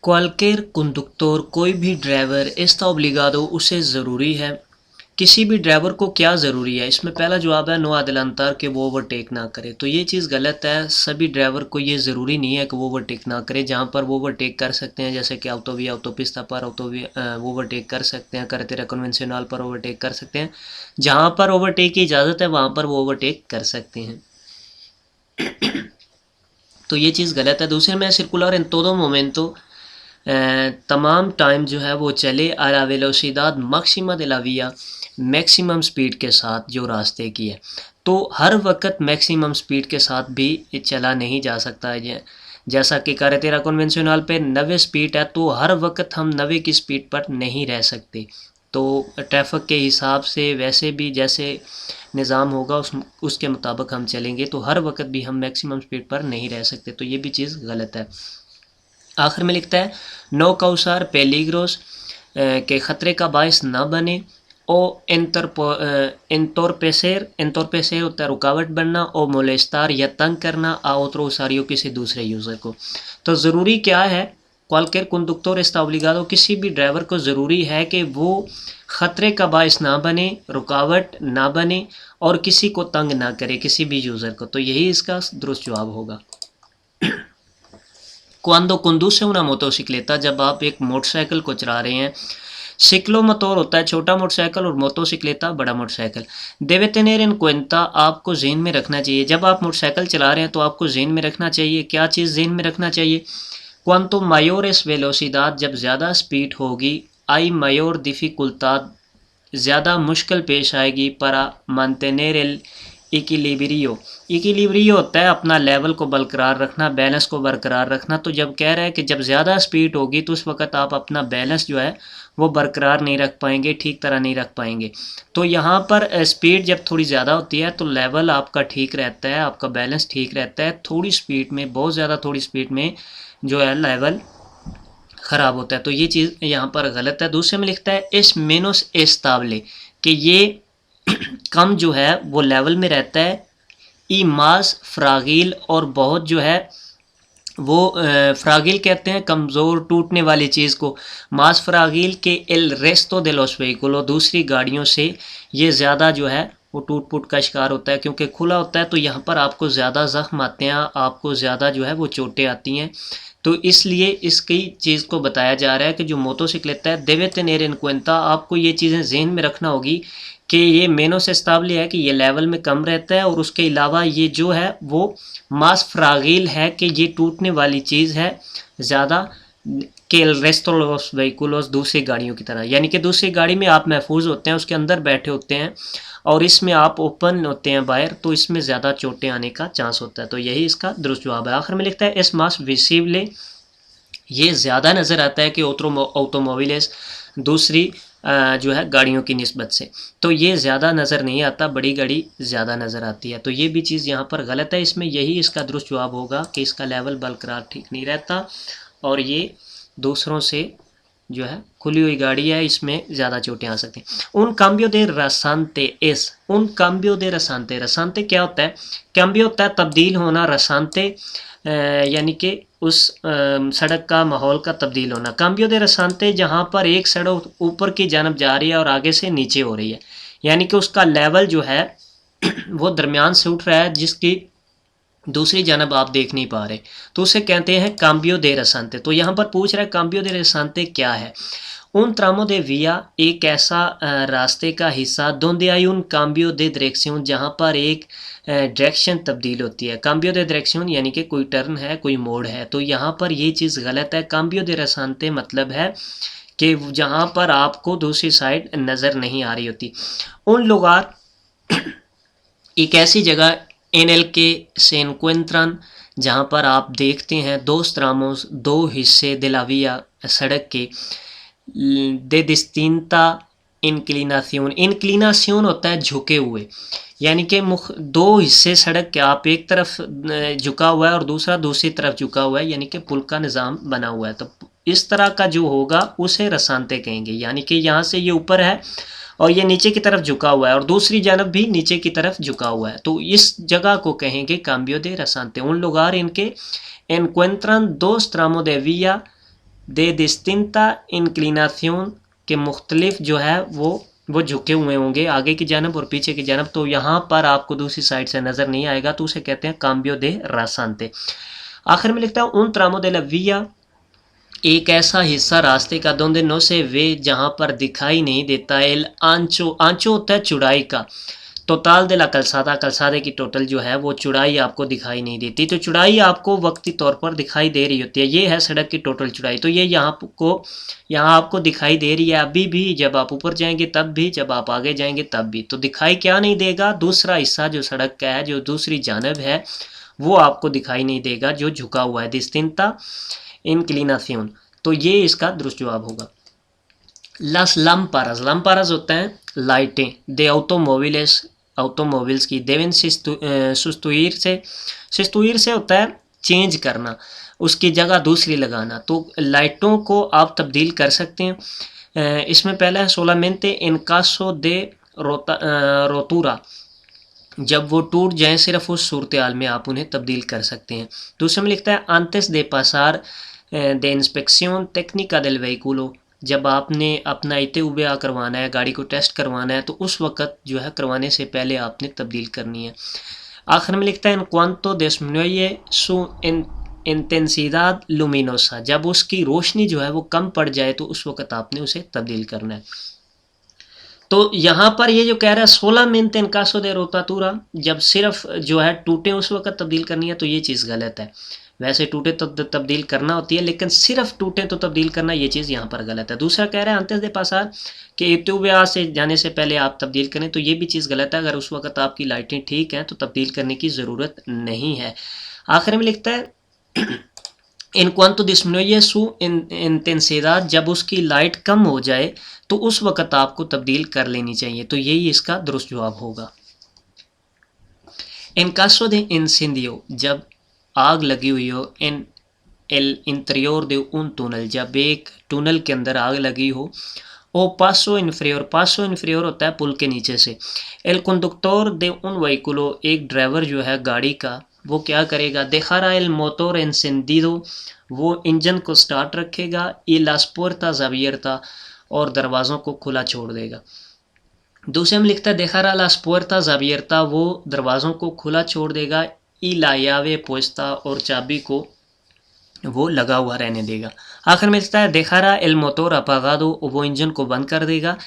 Cualquier conductor कोई भी driver está obligado उसे ज़रूरी है। किसी भी ड्राइवर को क्या ज़रूरी है, इसमें पहला जवाब है नो अdelantar कि वो ओवरटेक ना करे। तो ये चीज़ गलत है। सभी ड्राइवर को ये ज़रूरी नहीं है कि वो ओवरटेक ना करे। जहाँ पर वो ओवरटेक कर सकते हैं, जैसे कि ऑटोविया ऑटोपिस्ता पर वो ओवरटेक कर सकते हैं, carretera कन्वेंशनल पर ओवरटेक कर सकते हैं। जहाँ पर ओवरटेक की इजाज़त है वहाँ पर वो ओवरटेक कर सकते हैं। तो ये चीज़ गलत है। दूसरे में circular en todo momento, तमाम टाइम जो है वो चले आ ला वेलोसिदाद máxima de la vía, maximum speed के साथ जो रास्ते की है। तो हर वक्त मैक्सिमम स्पीड के साथ भी चला नहीं जा सकता है। जैसा कि carretera कन्वेंशनल पे 90 स्पीड है, तो हर वक्त हम 90 की स्पीड पर नहीं रह सकते। तो ट्रैफिक के हिसाब से वैसे भी जैसे निज़ाम होगा उसके मुताबिक हम चलेंगे, तो हर वक्त भी हम मैक्सिमम स्पीड पर नहीं रह सकते। तो ये भी चीज़ गलत है। आखिर में लिखता है नो काउसार पेलिग्रोस, के ख़तरे का बायस ना बने। ओ इंतोरपेसेर होता है रुकावट बनना। ओ मोलेस्तार या तंग करना। आ ओतरो उसारियो किसी दूसरे यूज़र को। तो ज़रूरी क्या है, cualquier conductor está obligado, किसी भी ड्राइवर को ज़रूरी है कि वो ख़तरे का बायस ना बने, रुकावट ना बने और किसी को तंग ना करे, किसी भी यूज़र को। तो यही इसका दुरुस्त जवाब होगा। Cuando conduce una motocicleta, जब आप एक मोटरसाइकिल को चला रहे हैं। सिक्लोमोटर होता है छोटा मोटरसाइकिल और मोटोसिक्लेटा बड़ा मोटरसाइकिल। देवे tener en cuenta, आपको जेहन में रखना चाहिए। जब आप मोटरसाइकिल चला रहे हैं तो आपको जेहन में रखना चाहिए, क्या चीज़ जेहन में रखना चाहिए? Cuanto mayor es velocidad, जब ज़्यादा स्पीड होगी। hay mayor dificultad, ज़्यादा मुश्किल पेश आएगी। para mantener el इक्विलिब्रियो, इक्विलिब्रियो होता है अपना लेवल को बरकरार रखना, बैलेंस को बरकरार रखना। तो जब कह रहा है कि जब ज़्यादा स्पीड होगी तो उस वक्त आप अपना बैलेंस जो है वो बरकरार नहीं रख पाएंगे, ठीक तरह नहीं रख पाएंगे। तो यहाँ पर स्पीड जब थोड़ी ज़्यादा होती है तो लेवल आपका ठीक रहता है, आपका बैलेंस ठीक रहता है। थोड़ी स्पीड में, बहुत ज़्यादा थोड़ी स्पीड में जो है लेवल ख़राब होता है। तो ये चीज़ यहाँ पर गलत है। दूसरे में लिखता है इस मेनोस एस्ताबले, कि ये कम जो है वो लेवल में रहता है। ई मास फ्रागील, और बहुत जो है वो फ्रागील कहते हैं कमज़ोर टूटने वाली चीज़ को। मास फ्रागील के एल रेस्तो दे लोस व्हीकलों, दूसरी गाड़ियों से ये ज़्यादा जो है वो टूट फूट का शिकार होता है, क्योंकि खुला होता है तो यहाँ पर आपको ज़्यादा ज़ख्म आते हैं, आपको ज़्यादा जो है वो चोटें आती हैं। तो इसलिए इसकी चीज़ को बताया जा रहा है कि जो मोटोसिक्लेटा है देवे tener en cuenta, आपको ये चीज़ें जहन में रखना होगी कि ये मेनोस एस्ताबले है कि ये लेवल में कम रहता है, और उसके अलावा ये जो है वो मास फ्रागील है कि ये टूटने वाली चीज़ है ज़्यादा के रेस्टोलोस व्हीकुलोस, दूसरी गाड़ियों की तरह। यानी कि दूसरी गाड़ी में आप महफूज होते हैं, उसके अंदर बैठे होते हैं, और इसमें आप ओपन होते हैं बाहर, तो इसमें ज़्यादा चोटें आने का चांस होता है। तो यही इसका दुरुस्त जवाब है। आखिर में लिखता है एस मास विसिबले, ये ज़्यादा नज़र आता है कि ऑटोमोबिलेस, दूसरी जो है गाड़ियों की निस्बत से। तो ये ज़्यादा नज़र नहीं आता, बड़ी गाड़ी ज़्यादा नज़र आती है। तो ये भी चीज़ यहाँ पर गलत है। इसमें यही इसका दुरुस्त जवाब होगा कि इसका लेवल बरकरार ठीक नहीं रहता, और ये दूसरों से जो है खुली हुई गाड़ी है, इसमें ज़्यादा चोटें आ सकती हैं। उन काम्बियो दे रसांते एस, उन काम्बियो दे रसांते, रसांते क्या होता है? काम्बियो होता है तब्दील होना, रसांते यानी कि उस सड़क का माहौल का तब्दील होना। काम्बियो दे रसांते, जहाँ पर एक सड़क ऊपर की जानब जा रही है और आगे से नीचे हो रही है, यानी कि उसका लेवल जो है वो दरमियान से उठ रहा है, जिसकी दूसरी जानब आप देख नहीं पा रहे, तो उसे कहते हैं काम्बियो दे रसांते। तो यहाँ पर पूछ रहा है काम्बियो दे रसांते क्या है? उन ट्रामो दे विया, एक ऐसा रास्ते का हिस्सा, दोंदे आई उन काम्बियो दे डायरेक्शन, जहाँ पर एक डायरेक्शन तब्दील होती है। काम्बियो दे डायरेक्शन यानी कि कोई टर्न है, कोई मोड़ है। तो यहाँ पर ये चीज़ गलत है। काम्बियो दे रसांते मतलब है कि जहाँ पर आपको दूसरी साइड नज़र नहीं आ रही होती। उन लोगार, एक ऐसी जगह एन एल के से एनक्वेंट्रन, जहाँ पर आप देखते हैं दो ट्रामोस, दो हिस्से दिलाविया सड़क के, दे डिस्टिंता इंक्लिनासियोन, इंक्लिनासियोन होता है झुके हुए, यानी कि दो हिस्से सड़क के, आप एक तरफ झुका हुआ है और दूसरा दूसरी तरफ झुका हुआ है, यानी कि पुल का निज़ाम बना हुआ है। तो इस तरह का जो होगा उसे रसांते कहेंगे। यानी कि यहाँ से ये ऊपर है और ये नीचे की तरफ झुका हुआ है, और दूसरी जानब भी नीचे की तरफ झुका हुआ है, तो इस जगह को कहेंगे काम्बियो दे रसांते। उन लोगार इनके एनक्वेंट्रन दोस ट्रामो दे विया, दे डिस्टिंटा इंक्लिनाción के मुख्तलिफ जो है वो झुके हुए होंगे आगे की जानब और पीछे की जानब, तो यहाँ पर आपको दूसरी साइड से नज़र नहीं आएगा, तो उसे कहते हैं काम्बियो दे रासांते। आखिर में लिखता है उन ट्रामो दे ला विया, एक ऐसा हिस्सा रास्ते का donde no se ve, जहाँ पर दिखाई नहीं देता, एल आंचो, आंचो होता है चौड़ाई का, टोटल दे ला कलसादा, कलसादे की टोटल जो है वो चौड़ाई आपको दिखाई नहीं देती, तो चौड़ाई आपको वक्ती तौर पर दिखाई दे रही होती है, ये है सड़क की टोटल चौड़ाई, तो ये यहाँ आपको दिखाई दे रही है अभी भी, जब आप ऊपर जाएंगे तब भी, जब आप आगे जाएंगे तब भी, तो दिखाई क्या नहीं देगा, दूसरा हिस्सा जो सड़क का है, जो दूसरी जानब है, वो आपको दिखाई नहीं देगा जो झुका हुआ है, डिस्टिंटा इंक्लिनाción, तो ये इसका दुरुस्त जवाब होगा। लास लाम्पारास, लाम्पारास होता है लाइटें, दे ऑटोमोविल्स, ऑटोमोबिल्स की, देवेन सुस्तुइर से होता है चेंज करना, उसकी जगह दूसरी लगाना, तो लाइटों को आप तब्दील कर सकते हैं। इसमें पहला है सोलामेंटे इन कासो दे रोतूरा, जब वो टूट जाएं सिर्फ उस सूरत हाल में आप उन्हें तब्दील कर सकते हैं। दूसरे में लिखता है antes de pasar de inspección técnica del vehículo, जब आपने अपना ITV करवाना है, गाड़ी को टेस्ट करवाना है, तो उस वक़्त जो है करवाने से पहले आपने तब्दील करनी है। आखिर में लिखता है en cuanto disminuye su intensidad luminosa, जब उसकी रोशनी जो है वो कम पड़ जाए तो उस वक़्त आपने उसे तब्दील करना है। तो यहाँ पर ये जो कह रहा है 16 मिनट इनकासो दे रोतातूरा, जब सिर्फ जो है टूटे उस वक्त तब्दील करनी है, तो ये चीज़ गलत है। वैसे टूटे तो तब्दील करना होती है, लेकिन सिर्फ टूटे तो तब्दील करना, ये चीज़ यहाँ पर गलत है। दूसरा कह रहा है अंतस दे पासार कि इत्यूब्या से जाने से पहले आप तब्दील करें, तो ये भी चीज़ गलत है। अगर उस वक्त आपकी लाइटें ठीक हैं तो तब्दील करने की ज़रूरत नहीं है। आखिर में लिखता है इन cuanto disminuye su intensidad, जब उसकी लाइट कम हो जाए तो उस वक़्त आपको तब्दील कर लेनी चाहिए, तो यही इसका दुरुस्त जवाब होगा। इन caso de incendio, जब आग लगी हुई हो, इन el interior de un túnel, जब एक टनल के अंदर आग लगी हो, ओ पासो इन्फ्रियोर, पासो इन्फ्रियोर होता है पुल के नीचे से, एल कंडक्टर दे उन व्हीकुलो, एक ड्राइवर जो है गाड़ी का, वो क्या करेगा, देखारा एल मोटर एनसेंडिडो, वो इंजन को स्टार्ट रखेगा, y las puertas abiertas, और दरवाज़ों को खुला छोड़ देगा। दूसरे में लिखता है देखारा las puertas abiertas, वो दरवाज़ों को खुला छोड़ देगा, y la llave puesta, और चाबी को वो लगा हुआ रहने देगा। आखिर में लिखता है देखारा एल मोटर apagado, वो इंजन को बंद कर देगा,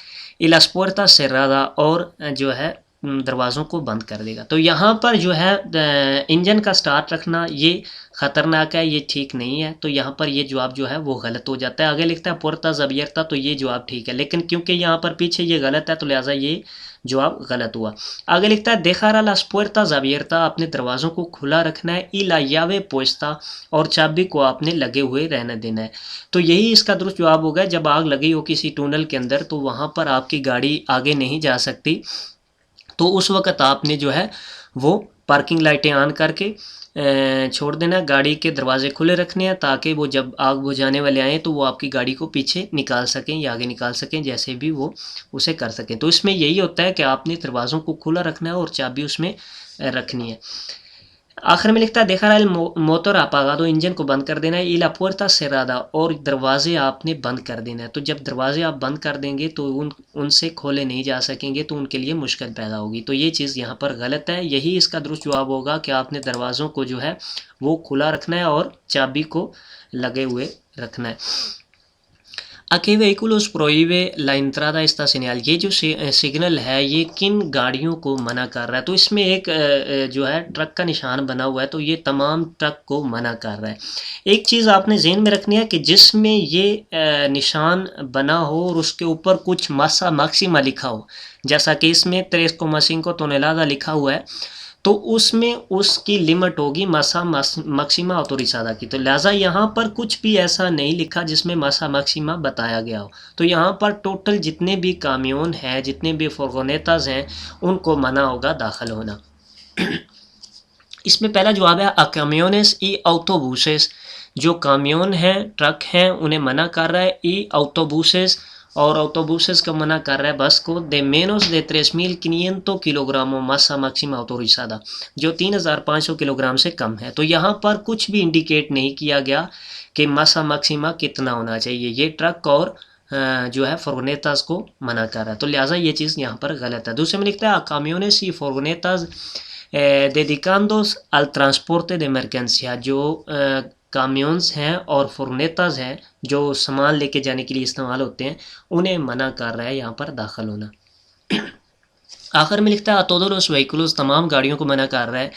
y las puertas cerradas, और जो है दरवाज़ों को बंद कर देगा। तो यहाँ पर जो है इंजन का स्टार्ट रखना ये ख़तरनाक है, ये ठीक नहीं है, तो यहाँ पर ये जवाब जो है वो गलत हो जाता है। आगे लिखता है पुरताज़ अबियरता, तो ये जवाब ठीक है, लेकिन क्योंकि यहाँ पर पीछे ये गलत है तो लिहाजा ये जवाब गलत हुआ। आगे लिखता है देखारा लास पुertas abiertas, अपने दरवाज़ों को खुला रखना है, y la llave puesta, और चाबी को आपने लगे हुए रहने देना है। तो यही इसका दुरुस्त जवाब होगा। जब आग लगी हो किसी टनल के अंदर तो वहाँ पर आपकी गाड़ी आगे नहीं जा सकती, तो उस वक़्त आपने जो है वो पार्किंग लाइटें ऑन करके छोड़ देना, गाड़ी के दरवाजे खुले रखने हैं, ताकि वो जब आग बुझाने वाले आएँ तो वो आपकी गाड़ी को पीछे निकाल सकें या आगे निकाल सकें, जैसे भी वो उसे कर सकें। तो इसमें यही होता है कि आपने दरवाज़ों को खुला रखना है और चाबी उसमें रखनी है। आखिर में लिखता है देखा रहा है मोटर apagado, इंजन को बंद कर देना है, y la puerta cerrada, और दरवाजे आपने बंद कर देना है। तो जब दरवाजे आप बंद कर देंगे तो उनसे खोले नहीं जा सकेंगे, तो उनके लिए मुश्किल पैदा होगी। तो ये चीज़ यहाँ पर गलत है। यही इसका दुरुस्त जवाब होगा कि आपने दरवाज़ों को जो है वो खुला रखना है और चाबी को लगे हुए रखना है। ¿A qué vehículos prohíbe la entrada esta señal? ये जो सिग्नल है ये किन गाड़ियों को मना कर रहा है? तो इसमें एक जो है ट्रक का निशान बना हुआ है, तो ये तमाम ट्रक को मना कर रहा है। एक चीज़ आपने ज़हन में रखनी है कि जिसमें ये निशान बना हो और उसके ऊपर कुछ मासा मैक्सिमा लिखा हो, जैसा कि इसमें 3,5 टोनेलादा लिखा हुआ है, तो उसमें उसकी लिमिट होगी मासा मैक्सिमा ऑटोरिज़ादा की। तो लिहाजा यहाँ पर कुछ भी ऐसा नहीं लिखा जिसमें मासा मैक्सिमा बताया गया हो। तो यहाँ पर टोटल जितने भी काम्योन हैं, जितने भी फुर्गोनेताज हैं, उनको मना होगा दाखिल होना। इसमें पहला जवाब है अकाम्योनेस ई ऑटोबूसेस, जो काम्योन हैं, ट्रक हैं, उन्हें मना कर रहा है। ई ऑटोबूसेस और autobuses को मना कर रहा है बस को, de menos de 3.500 किलोग्रामों masa máxima autorizada, जो 3,500 किलोग्राम से कम है। तो यहाँ पर कुछ भी इंडिकेट नहीं किया गया कि masa máxima कितना होना चाहिए, ये ट्रक और जो है फुर्गोनेतास को मना कर रहा है, तो लिहाजा ये चीज़ यहाँ पर गलत है। दूसरे में लिखता है camiones y furgonetas dedicados al transporte de mercancía, जो काम्योन्स हैं और फुर्गोनेतास हैं जो सामान लेके जाने के लिए इस्तेमाल होते हैं, उन्हें मना कर रहा है यहाँ पर दाखिल होना। आखिर में लिखता है todos los vehículos, तमाम गाड़ियों को मना कर रहा है,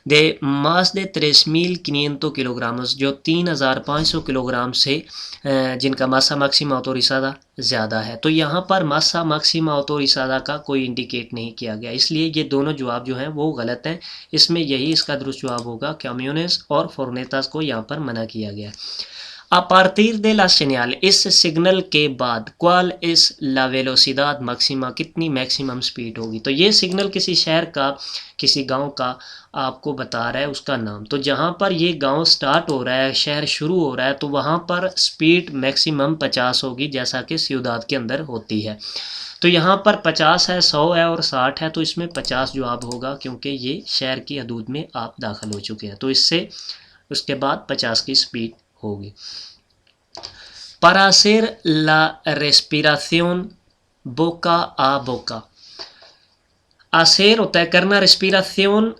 de más de 3.500 किलोग्रामस, जो 3,500 किलोग्राम से जिनका मासा मैक्सिमा ऑटोरिसादा ज़्यादा है। तो यहाँ पर मासा मैक्सिमा ऑटोरिसादा का कोई इंडिकेट नहीं किया गया, इसलिए ये दोनों जवाब जो हैं वो गलत हैं। इसमें यही इसका दुरुस्त जवाब होगा, कैमियोनेस और फुर्गोनेतास को यहाँ पर मना किया गया। A partir de la señal, इस सिग्नल के बाद, क्वाल इस la velocidad máxima, कितनी मैक्सिमम स्पीड होगी। तो ये सिग्नल किसी शहर का, किसी गांव का आपको बता रहा है उसका नाम। तो जहाँ पर ये गांव स्टार्ट हो रहा है, शहर शुरू हो रहा है, तो वहाँ पर स्पीड मैक्सिमम 50 होगी, जैसा कि सिउदाद के अंदर होती है। तो यहाँ पर 50 है, 100 है और 60 है, तो इसमें 50 जवाब होगा, क्योंकि ये शहर की हदूद में आप दाखिल हो चुके हैं। तो इससे उसके बाद 50 की स्पीड होगी। Para hacer la respiración boca a boca, hacer होता है करना, respiración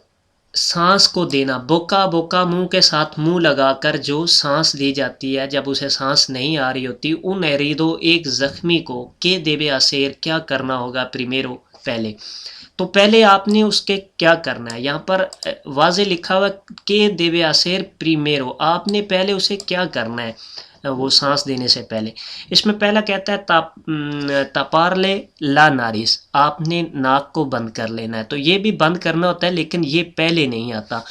सांस को देना, बोका बोका मुंह के साथ मुंह लगाकर जो सांस दी जाती है जब उसे सांस नहीं आ रही होती, उन एरिदो एक जख्मी को के देवे असेर क्या करना होगा, प्रीमेरो पहले। तो पहले आपने उसके क्या करना है, यहाँ पर वाजे लिखा हुआ के देवे असेर प्रीमेरो, आपने पहले उसे क्या करना है वो सांस देने से पहले। इसमें पहला कहता है तपारले ला नारिस, आपने नाक को बंद कर लेना है। तो ये भी बंद करना होता है, लेकिन ये पहले नहीं आता।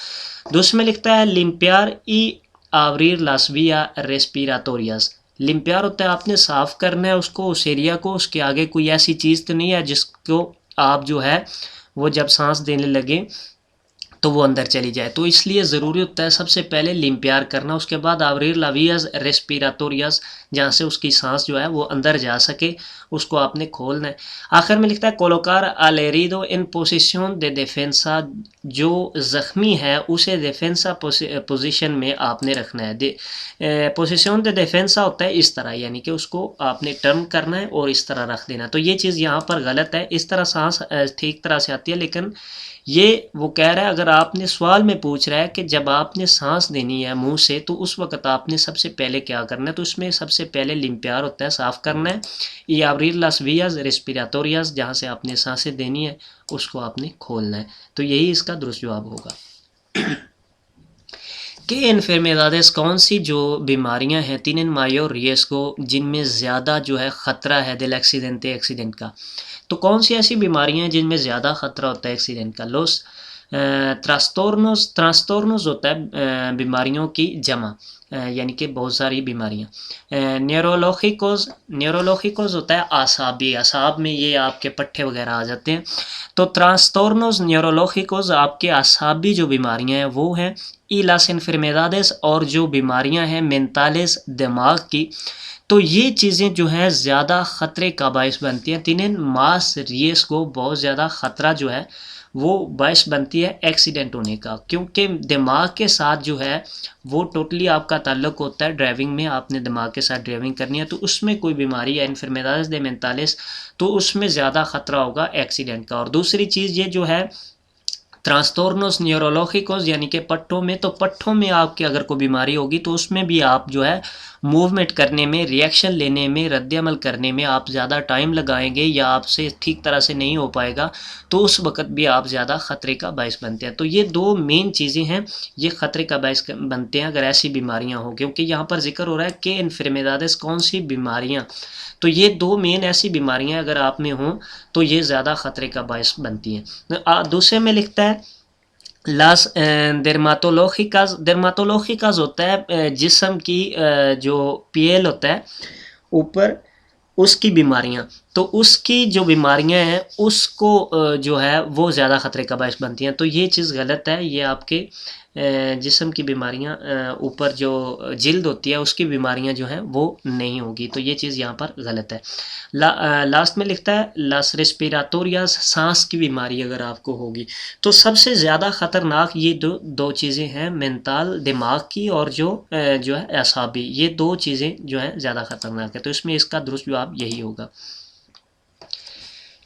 दूसरे में लिखता है लिम्पियार ई आवरीर लासविया रेस्पिराटोरियस, लिम्पियार होता है आपने साफ करना है उसको, उस एरिया को, उसके आगे कोई ऐसी चीज़ तो नहीं है जिसको आप जो है वो जब सांस देने लगे तो वो अंदर चली जाए। तो इसलिए ज़रूरी होता है सबसे पहले लिम्पियार करना, उसके बाद आवरीर लावियस रेस्पिराटोरियस, जहाँ से उसकी सांस जो है वो अंदर जा सके, उसको आपने खोलना है। आखिर में लिखता है कोलोकार अलेरिडो इन पोजिशन दे डिफेंसा, जो ज़ख्मी है उसे डिफेंसा पोजीशन में आपने रखना है। पोजिशन दे डिफेंसा होता है इस तरह, यानी कि उसको आपने टर्न करना है और इस तरह रख देना। तो ये चीज़ यहाँ पर गलत है, इस तरह सांस ठीक तरह से आती है, लेकिन ये वो कह रहा है, अगर आपने सवाल में पूछ रहा है कि जब आपने सांस देनी है मुंह से तो उस वक्त आपने सबसे पहले क्या करना है, तो उसमें सबसे पहले लिम्पियार होता है, साफ़ करना है, या अब्रीर लास वियाज रेस्पिराटोरियस, जहाँ से आपने सांसें देनी है उसको आपने खोलना है। तो यही इसका दुरुस्त जवाब होगा। कि इन्फर्मेदादेस, कौन सी जो बीमारियां हैं, तीन मायो रियस्को, जिनमें ज़्यादा जो है ख़तरा है दिल एक्सीडेंट का। तो कौन सी ऐसी बीमारियां हैं जिनमें ज़्यादा ख़तरा होता है एक्सीडेंट का। लोस ट्रांसटोर्नोस होता है बीमारियों की जमा, यानी कि बहुत सारी बीमारियां। न्यूरोलॉजिकोस होता है आसाबी, आसाब में ये आपके पट्टे वगैरह आ जाते हैं। तो ट्रांसटोर्नोस न्यूरोलॉजिकोस आपके आसाबी जो बीमारियां हैं वो हैं। ई लास इन्फर्मेदादेस, और जो बीमारियां हैं मेंटालिस दिमाग की, तो ये चीज़ें जो हैं ज़्यादा ख़तरे का बायस बनती हैं। तीन मास रियस को बहुत ज़्यादा ख़तरा जो है वो बायस बनती है एक्सीडेंट होने का, क्योंकि दिमाग के साथ जो है वो टोटली आपका ताल्लुक़ होता है। ड्राइविंग में आपने दिमाग के साथ ड्राइविंग करनी है, तो उसमें कोई बीमारी है इन्फर्मेदादेस दे मेंटालिस, तो उसमें ज़्यादा ख़तरा होगा एक्सीडेंट का। और दूसरी चीज़ ये जो है ट्रांसटोर्नोस न्यूरोलॉजिकोस, यानी कि पट्टों में, तो पट्टों में आपकी अगर कोई बीमारी होगी तो उसमें भी आप जो है मूवमेंट करने में, रिएक्शन लेने में, रद्द-ए-अमल करने में आप ज़्यादा टाइम लगाएंगे या आपसे ठीक तरह से नहीं हो पाएगा, तो उस वक़्त भी आप ज़्यादा ख़तरे का बायस बनते हैं। तो ये दो मेन चीज़ें हैं, ये ख़तरे का बायस बनते हैं अगर ऐसी बीमारियाँ हो, क्योंकि यहाँ पर जिक्र हो रहा है कि इन्फर्मेदादेस कौन सी बीमारियाँ, तो ये दो मेन ऐसी बीमारियां अगर आप में हों तो ये ज़्यादा ख़तरे का बायस बनती हैं। दूसरे में लिखता है लास डर्माटोलॉजिकास होता है जिस्म की जो पीएल होता है ऊपर, उसकी बीमारियां, तो उसकी जो बीमारियां हैं उसको जो है वो ज़्यादा ख़तरे का बायस बनती हैं। तो ये चीज़ गलत है, ये आपके जिस्म की बीमारियां, ऊपर जो जिल्द होती है उसकी बीमारियां जो हैं वो नहीं होगी। तो ये चीज़ यहाँ पर गलत है। लास्ट में लिखता है लास रेस्पिराटोरियास, सांस की बीमारी अगर आपको होगी तो सबसे ज़्यादा ख़तरनाक ये दो चीज़ें हैं, मेंटल दिमाग की और जो है असाबी, ये दो चीज़ें जो हैं ज़्यादा ख़तरनाक है। तो इसमें इसका दुरुस्त जवाब यही होगा।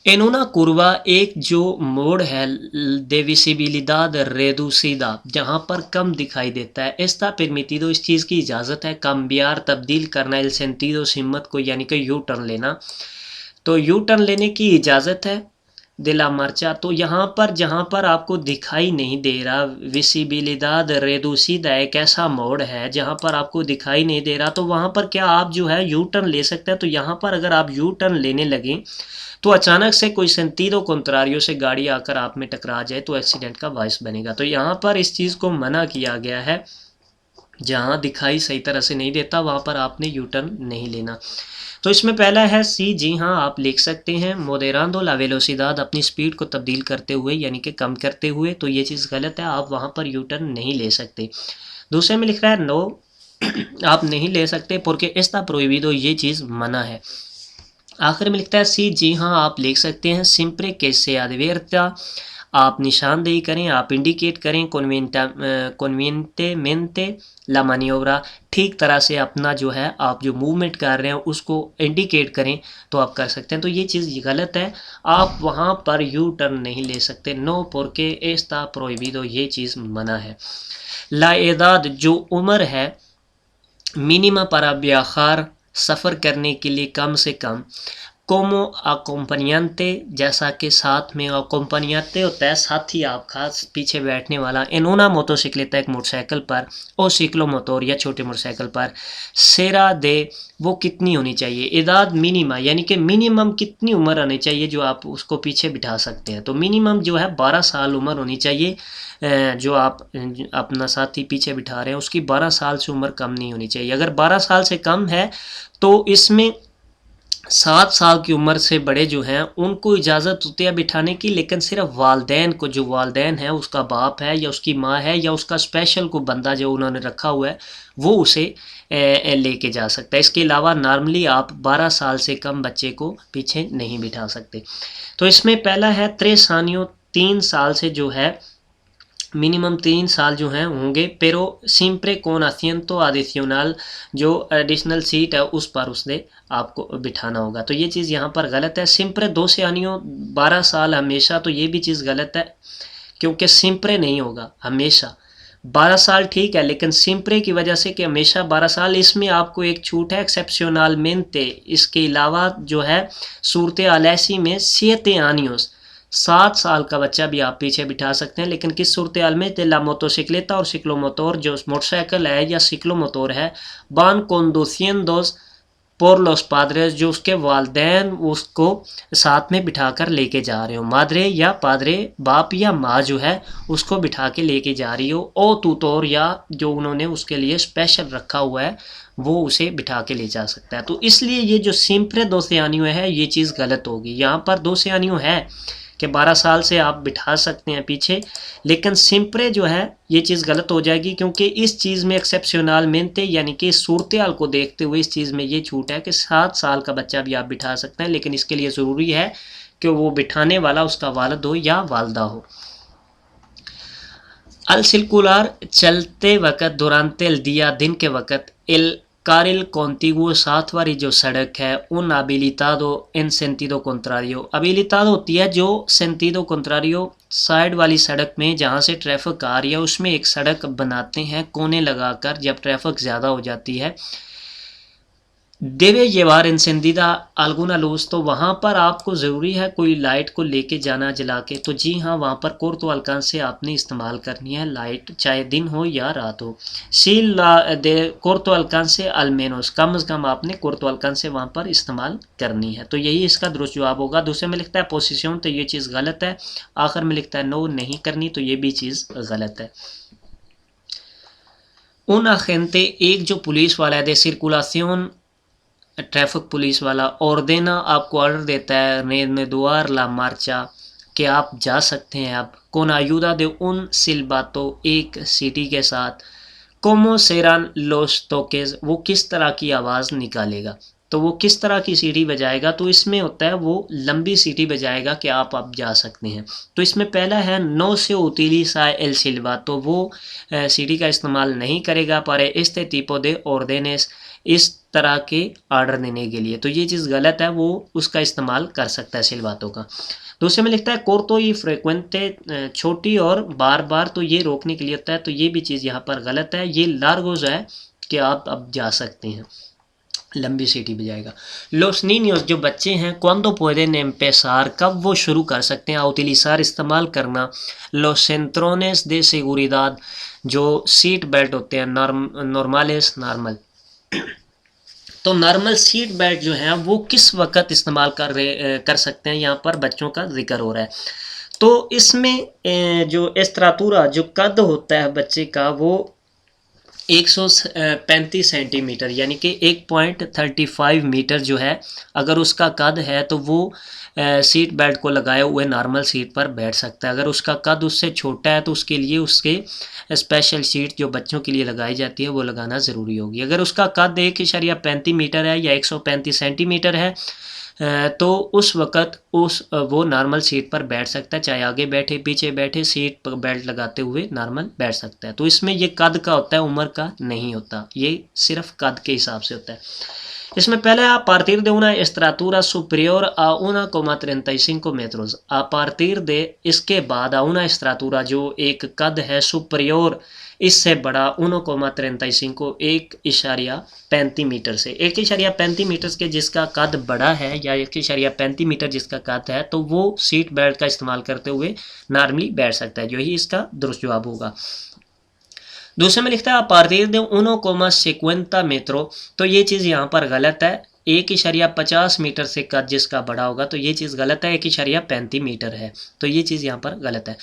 एनोना कुर्वा एक जो मोड है de visibilidad reducida, जहाँ पर कम दिखाई देता है। Está permitido, इस चीज़ की इजाज़त है, cambiar तब्दील करना, el sentido सिमत को, यानी कि यू टर्न लेना। तो यू टर्न लेने की इजाज़त है दिला मर्चा। तो यहाँ पर जहाँ पर आपको दिखाई नहीं दे रहा, विसिबिलिदाद रेडूसिदा एक ऐसा मोड है जहाँ पर आपको दिखाई नहीं दे रहा, तो वहाँ पर क्या आप जो है यू टर्न ले सकते हैं। तो यहाँ पर अगर आप यू टर्न लेने लगें तो अचानक से कोई सेंटीडो कॉन्ट्रारियो से गाड़ी आकर आप में टकरा जाए तो एक्सीडेंट का बायस बनेगा। तो यहाँ पर इस चीज़ को मना किया गया है, जहाँ दिखाई सही तरह से नहीं देता वहाँ पर आपने यू टर्न नहीं लेना। तो इसमें पहला है सी, जी हाँ आप लिख सकते हैं, मोदेरांदो ला वेलोसिदाद, अपनी स्पीड को तब्दील करते हुए यानी कि कम करते हुए। तो ये चीज़ गलत है, आप वहाँ पर यू टर्न नहीं ले सकते। दूसरे में लिख रहा है नो, आप नहीं ले सकते porque está prohibido, ये चीज़ मना है। आखिर में लिखता है सी, जी हाँ आप लिख सकते हैं, सिंपरे कैसे advierta, आप निशानदेही करें, आप इंडिकेट करें, कॉन्वियंटेमेंटे ला maniobra, ठीक तरह से अपना जो है आप जो मूवमेंट कर रहे हैं उसको इंडिकेट करें तो आप कर सकते हैं। तो ये चीज़ गलत है, आप वहाँ पर यू टर्न नहीं ले सकते। नो porque está prohibido, ये चीज़ मना है। ला एदाद, जो उम्र है, मिनिमा para viajar, सफ़र करने के लिए कम से कम, कोमो अकोम्पनियंते, जैसा कि साथ में, अकोम्पनियंते होता है साथी आपका पीछे बैठने वाला। एनोना मोटरसाइकिलेता, एक मोटरसाइकिल पर, ओ सिक्लो मोटर या छोटे मोटरसाइकिल पर, सेरा दे, वो कितनी होनी चाहिए, इदाद मिनिमा, यानी कि मिनिमम कितनी उम्र होनी चाहिए जो आप उसको पीछे बिठा सकते हैं। तो मिनिमम जो है 12 साल उम्र होनी चाहिए, जो आप अपना साथी पीछे बिठा रहे हैं उसकी 12 साल से उम्र कम नहीं होनी चाहिए। अगर 12 साल से कम है तो इसमें 7 साल की उम्र से बड़े जो हैं उनको इजाज़त होती है बिठाने की, लेकिन सिर्फ वालदैन को, जो वालदैन है उसका बाप है या उसकी माँ है या उसका स्पेशल को बंदा जो उन्होंने रखा हुआ है वो उसे लेके जा सकता है। इसके अलावा नॉर्मली आप 12 साल से कम बच्चे को पीछे नहीं बिठा सकते। तो इसमें पहला है 3 सानियों, 3 साल से जो है मिनिमम 3 साल जो हैं होंगे, पेरो सिंप्रे कोन asiento adicional, जो एडिशनल सीट है उस पर उसने आपको बिठाना होगा। तो ये चीज़ यहाँ पर गलत है। सिंप्रे 2 años 12 साल हमेशा, तो ये भी चीज़ गलत है क्योंकि सिंप्रे नहीं होगा, हमेशा 12 साल ठीक है, लेकिन सिंप्रे की वजह से कि हमेशा 12 साल, इसमें आपको एक छूट है एक्सेप्शनलमेंटे। इसके अलावा जो है सूरत ऐसी में 7 años, 7 साल का बच्चा भी आप पीछे बिठा सकते हैं, लेकिन किस सूरत हाल में, ला मोटोसिक्लेता और सिक्लोमोटोर, जो मोटरसाइकिल है या सिक्लोमोटोर है, बान conduciendos por los padres, जो उसके वालदैन उसको साथ में बिठा कर लेके जा रहे हो, मादरे या पादरे, बाप या माँ जो है उसको बिठा के लेके जा रही हो, ओ तुतोर, या जो उन्होंने उसके लिए स्पेशल रखा हुआ है वो उसे बिठा के ले जा सकता है। तो इसलिए ये जो सिंप्रे 2 años है ये चीज़ गलत होगी। यहाँ पर 2 años है कि 12 साल से आप बिठा सकते हैं पीछे, लेकिन सिंप्रे जो है ये चीज़ गलत हो जाएगी क्योंकि इस चीज़ में एक्सेप्शनलमेंटे, यानी कि सूरत हाल को देखते हुए इस चीज़ में ये छूट है कि 7 साल का बच्चा भी आप बिठा सकते हैं, लेकिन इसके लिए ज़रूरी है कि वो बिठाने वाला उसका वालिद हो या वालदा हो। अल सिलकुलार, चलते वक़्त, दुरांते el día, दिन के वक़्त, el carril contiguo, साथ वाली जो सड़क है, उन habilitado en sentido contrario, habilitado होती है जो sentido contrario, साइड वाली सड़क में जहाँ से ट्रैफिक आ रही है उसमें एक सड़क बनाते हैं कोने लगाकर जब ट्रैफिक ज़्यादा हो जाती है। देवे llevar encendida alguna luz, तो वहाँ पर आपको ज़रूरी है कोई लाइट को लेके जाना जला के। तो जी हाँ, वहाँ पर corto alcance आपने इस्तेमाल करनी है लाइट, चाहे दिन हो या रात हो। सी ला दे corto alcance al menos, कम से कम आपने corto alcance वहाँ पर इस्तेमाल करनी है। तो यही इसका दुरुस्त जवाब होगा। दूसरे में लिखता है पोजीशन, तो ये चीज़ गलत है। आखिर में लिखता है नो, नहीं करनी, तो ये भी चीज़ गलत है। उन agente, एक जो पुलिस वाला है, दे circulación, ट्रैफिक पुलिस वाला, और देना आपको ऑर्डर देता है, ने द्वार ला मार्चा, कि आप जा सकते हैं अब con ayuda de un silbato एक सीटी के साथ como serán los toques, वो किस तरह की आवाज़ निकालेगा। तो वो किस तरह की सीटी बजाएगा, तो इसमें होता है वो लंबी सीटी बजाएगा कि आप अब जा सकते हैं। तो इसमें पहला है नो से utiliza el silbato, वो सीटी का इस्तेमाल नहीं करेगा para este tipo de órdenes, इस तरह के आर्डर देने के लिए। तो ये चीज़ गलत है, वो उसका इस्तेमाल कर सकता है सिलबातों का। दूसरे में लिखता है कोर्तो ई फ्रिक्वेंटे, छोटी और बार बार, तो ये रोकने के लिए होता है। तो ये भी चीज़ यहाँ पर गलत है। ये लार्गोज है कि आप अब जा सकते हैं, लंबी सीटी बजाएगा। लोस निनियोस, जो बच्चे हैं, cuando pueden empezar, कब वो शुरू कर सकते हैं, a utilizar, इस्तेमाल करना, los cinturones de seguridad, जो सीट बेल्ट होते हैं, नॉर्मलेस, नॉर्मल। तो नॉर्मल सीट बेल्ट जो है वो किस वक्त इस्तेमाल कर सकते हैं, यहाँ पर बच्चों का जिक्र हो रहा है। तो इसमें जो एस्त्रातुरा, जो कद होता है बच्चे का, वो 135 सेंटीमीटर यानी कि 1.35 मीटर जो है, अगर उसका कद है तो वो सीट बेल्ट को लगाए हुए नॉर्मल सीट पर बैठ सकता है। अगर उसका कद उससे छोटा है तो उसके लिए उसके स्पेशल सीट जो बच्चों के लिए लगाई जाती है वो लगाना ज़रूरी होगी। अगर उसका कद 1.35 मीटर है या 135 सेंटीमीटर है तो उस वक़्त वो नॉर्मल सीट पर बैठ सकता है, चाहे आगे बैठे पीछे बैठे, सीट पर बेल्ट लगाते हुए नॉर्मल बैठ सकता है। तो इसमें ये कद का होता है, उम्र का नहीं होता, ये सिर्फ कद के हिसाब से होता है। इसमें पहले a partir de una estatura superior a 1,35 metros, a partir de, इसके बाद a una estatura, जो एक कद है, superior, इससे बड़ा, 1,35, 1.35 मीटर से, 1.35 मीटर के जिसका कद बड़ा है या 1.35 मीटर जिसका कद है, तो वो सीट बेल्ट का इस्तेमाल करते हुए नॉर्मली बैठ सकता है। जो ही इसका दुरुस्त जवाब होगा। दूसरे में लिखता है पार्tir de 1,50 metro, तो ये चीज़ यहाँ पर गलत है। 1.50 मीटर से कद जिसका बड़ा होगा, तो ये चीज़ गलत है। 1.35 मीटर है, तो ये चीज़ यहाँ पर गलत है।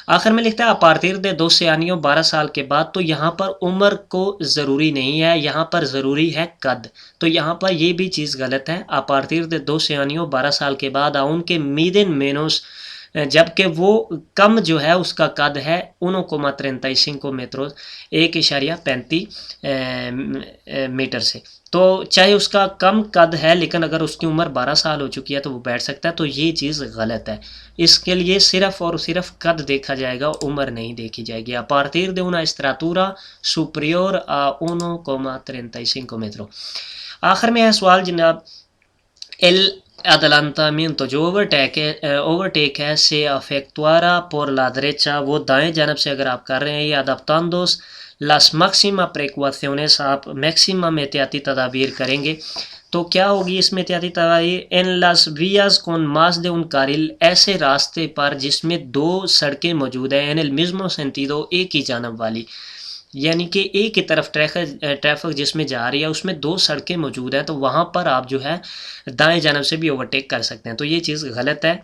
आखिर में लिखता है पार्tir de 12 años, 12 साल के बाद, तो यहाँ पर उम्र को ज़रूरी नहीं है, यहाँ पर ज़रूरी है कद। तो यहाँ पर ये भी चीज़ गलत है। आ partir de 12 años, 12 साल के बाद, उनके मीदेन मेनोस, जबकि वो कम जो है उसका कद है 1,35 metros, 1.35 मीटर से। तो चाहे उसका कम कद है लेकिन अगर उसकी उम्र 12 साल हो चुकी है तो वो बैठ सकता है। तो ये चीज़ गलत है। इसके लिए सिर्फ और सिर्फ कद देखा जाएगा, उम्र नहीं देखी जाएगी। आ partir de una estatura superior a 1,35 metros। आखिर में है सवाल जनाब, एल adelantamiento, जो ओवरटेक है, से efectuará por la derecha, वो दाएं जानब से अगर आप कर रहे हैं, ये adaptando las máximas precauciones, आप मैक्सिमम एहतियाती तदाबीर करेंगे। तो क्या होगी इसमें एहतियाती तदाबीर, en las vías con más de un carril, ऐसे रास्ते पर जिसमें 2 सड़कें मौजूद हैं, en el mismo sentido, एक ही जानब वाली, यानी कि एक ही तरफ ट्रैफिक जिसमें जा रही है उसमें 2 सड़कें मौजूद हैं, तो वहाँ पर आप जो है दाएं जानब से भी ओवरटेक कर सकते हैं। तो ये चीज़ गलत है।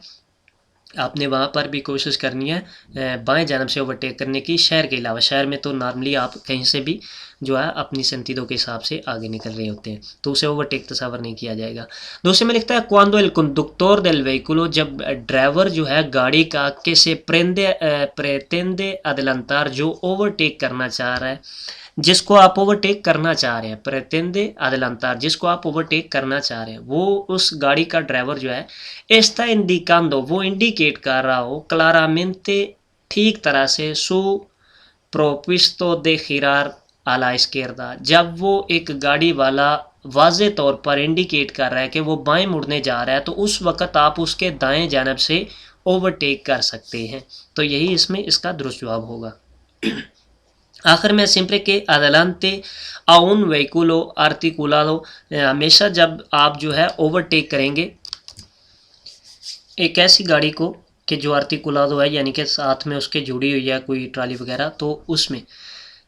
आपने वहाँ पर भी कोशिश करनी है बाएं जानब से ओवरटेक करने की, शहर के अलावा। शहर में तो नॉर्मली आप कहीं से भी जो है अपनी संतीदों के हिसाब से आगे निकल रहे होते हैं, तो उसे ओवरटेक तस्वर नहीं किया जाएगा। दूसरे में लिखता है cuando el conductor del vehículo, जब ड्राइवर जो है गाड़ी का, que se pretende adelantar, जो ओवरटेक करना चाह रहा है, जिसको आप ओवरटेक करना चाह रहे हैं, pretende adelantar, जिसको आप ओवरटेक करना चाह रहे हैं, वो उस गाड़ी का ड्राइवर जो है, está indicando, वो इंडिकेट कर रहा हो, claramente, ठीक तरह से, su propósito de girar a la izquierda, जब वो एक गाड़ी वाला वाज़े तौर पर इंडिकेट कर रहा है कि वो बाएं मुड़ने जा रहा है, तो उस वक़्त आप उसके दाएं जानब से ओवरटेक कर सकते हैं। तो यही इसमें इसका दुरुस्त जवाब होगा। आखिर में सिंपल के adelante a un vehículo articulado, हमेशा जब आप जो है ओवरटेक करेंगे एक ऐसी गाड़ी को कि जो आर्टिकुलादो है, यानी कि साथ में उसके जुड़ी हुई है कोई ट्राली वगैरह, तो उसमें,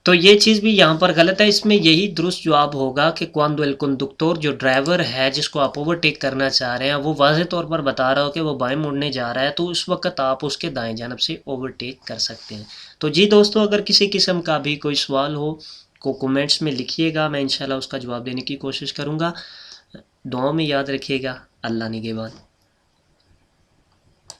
तो ये चीज़ भी यहाँ पर गलत है। इसमें यही दुरुस्त जवाब होगा कि cuando el conductor, जो ड्राइवर है जिसको आप ओवरटेक करना चाह रहे हैं, वो वाज़े तौर पर बता रहा हो कि वो बाएं मुड़ने जा रहा है, तो उस वक्त आप उसके दाएं जानब से ओवरटेक कर सकते हैं। तो जी दोस्तों, अगर किसी किस्म का भी कोई सवाल हो को कमेंट्स में लिखिएगा, मैं इंशाल्लाह उसका जवाब देने की कोशिश करूँगा। दुआ में याद रखिएगा। अल्लाह निगहबान।